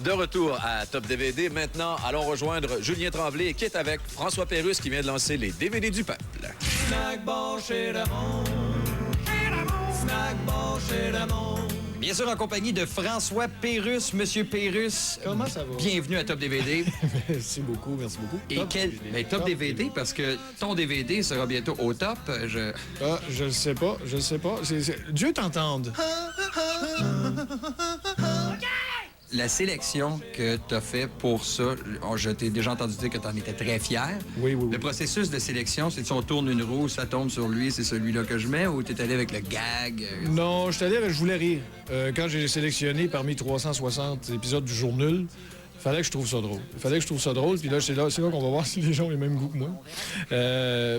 De retour à Top DVD. Maintenant, allons rejoindre Julien Tremblay qui est avec François Pérusse qui vient de lancer les DVD du peuple. Snack bar chez Raymond. Snack bar chez Raymond. Bien sûr, en compagnie de François Pérusse. Monsieur Pérusse, comment ça va? Bienvenue à Top DVD. Merci beaucoup, merci beaucoup. Et Top DVD, parce que ton DVD sera bientôt au top. Je le sais pas, je le sais pas. Dieu t'entende. La sélection que tu as fait pour ça, je t'ai déjà entendu dire que tu en étais très fier. Oui. Le processus de sélection, c'est-tu on tourne une roue, ça tombe sur lui, c'est celui-là que je mets, ou tu es allé avec le gag? Non, je suis allé, je voulais rire. Quand j'ai sélectionné parmi 360 épisodes du jour nul, il fallait que je trouve ça drôle. Puis là, c'est là qu'on va voir si les gens ont les mêmes goûts que moi.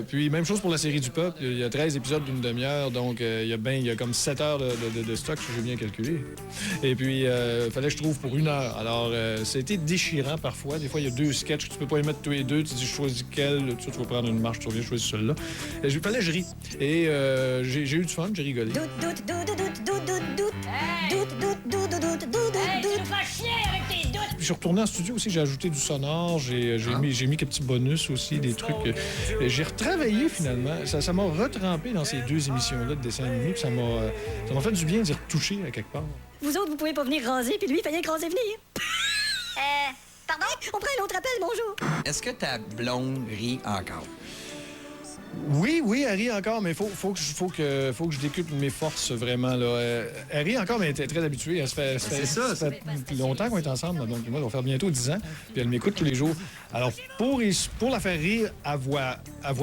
Puis, même chose pour la série du peuple. Il y a 13 épisodes d'une demi-heure, donc il y a comme 7 heures de stock, si j'ai bien calculé. Et puis, il fallait que je trouve pour 1 heure. Alors, c'était déchirant parfois. Des fois, il y a 2 sketchs, tu peux pas les mettre tous les deux. Tu dis, je choisis quel. Tu vas prendre une marche, tu reviens choisir celui-là. Il fallait que je rie. Et j'ai eu du fun, j'ai rigolé. Tu nous fais chier avec tes doutes! Je suis retourné en studio aussi, j'ai ajouté du sonore, j'ai mis quelques petits bonus aussi, des trucs. J'ai retravaillé finalement. Ça m'a retrempé dans ces 2 émissions-là de dessin animé, puis ça m'a fait du bien d'y retoucher à quelque part. Vous autres, vous pouvez pas venir raser, puis lui, il fallait que raser venir. Pardon? On prend un autre appel, bonjour. Est-ce que ta blonde rit encore? Oui, elle rit encore, mais faut que je décuple mes forces vraiment. Là. Elle rit encore, mais elle était très habituée. Ça fait longtemps qu'on est ensemble. Donc, moi, ça va faire bientôt 10 ans. Puis elle m'écoute tous les jours. Alors, pour la faire rire à voix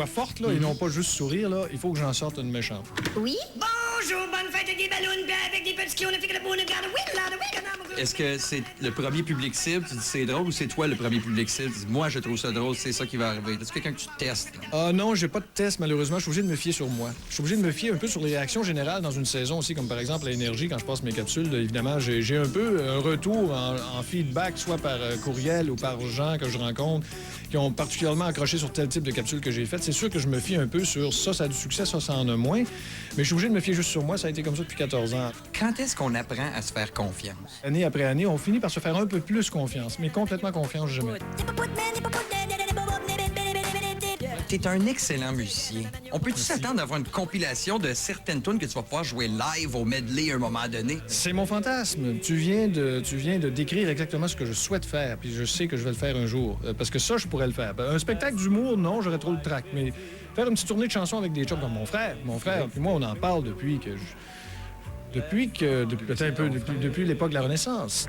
forte, là, et non pas juste sourire, là, il faut que j'en sorte une méchante. Oui? Bonjour, bonne fête avec des ballons, bien avec des petits clowns, avec le bon garde, oui, là, oui, Est-ce que c'est le premier public cible, tu dis c'est drôle, ou c'est toi le premier public cible? Tu dis, moi, je trouve ça drôle, c'est ça qui va arriver. Est-ce quelqu'un que tu testes? Non, j'ai pas de test, malheureusement. Je suis obligé de me fier sur moi. Je suis obligé de me fier un peu sur les réactions générales dans une saison aussi, comme par exemple à Énergie, quand je passe mes capsules. Évidemment, j'ai un peu un retour en feedback, soit par courriel ou par gens que je rencontre, qui ont particulièrement accroché sur tel type de capsule que j'ai faite. C'est sûr que je me fie un peu sur ça a du succès, ça en a moins. Mais je suis obligé de me fier juste sur moi. Ça a été comme ça depuis 14 ans. Quand est-ce qu'on apprend à se faire confiance? Année après année, on finit par se faire un peu plus confiance, mais complètement confiance, jamais. T'es un excellent musicien. On peut-tu s'attendre d'avoir une compilation de certaines tunes que tu vas pouvoir jouer live au medley à un moment donné? C'est mon fantasme. Tu viens de décrire exactement ce que je souhaite faire, puis je sais que je vais le faire un jour. Parce que ça, je pourrais le faire. Un spectacle d'humour, non, j'aurais trop le trac. Mais faire une petite tournée de chansons avec des chums comme mon frère, puis moi, on en parle depuis peut-être un peu depuis l'époque de la Renaissance.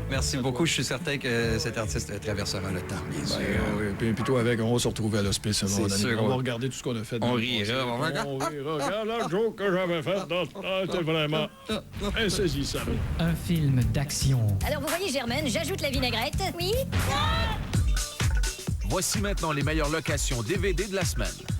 Merci beaucoup. Je suis certain que cet artiste traversera le temps, bien sûr. Oui, puis plutôt avec, on va se retrouver à l'hospice. On va regarder tout ce qu'on a fait. On rira. On rira. Regarde la joke que j'avais faite dans ce temps. C'était vraiment insaisissable. Un film d'action. Alors, vous voyez, Germaine, j'ajoute la vinaigrette. Oui? Voici maintenant les meilleures locations DVD de la semaine.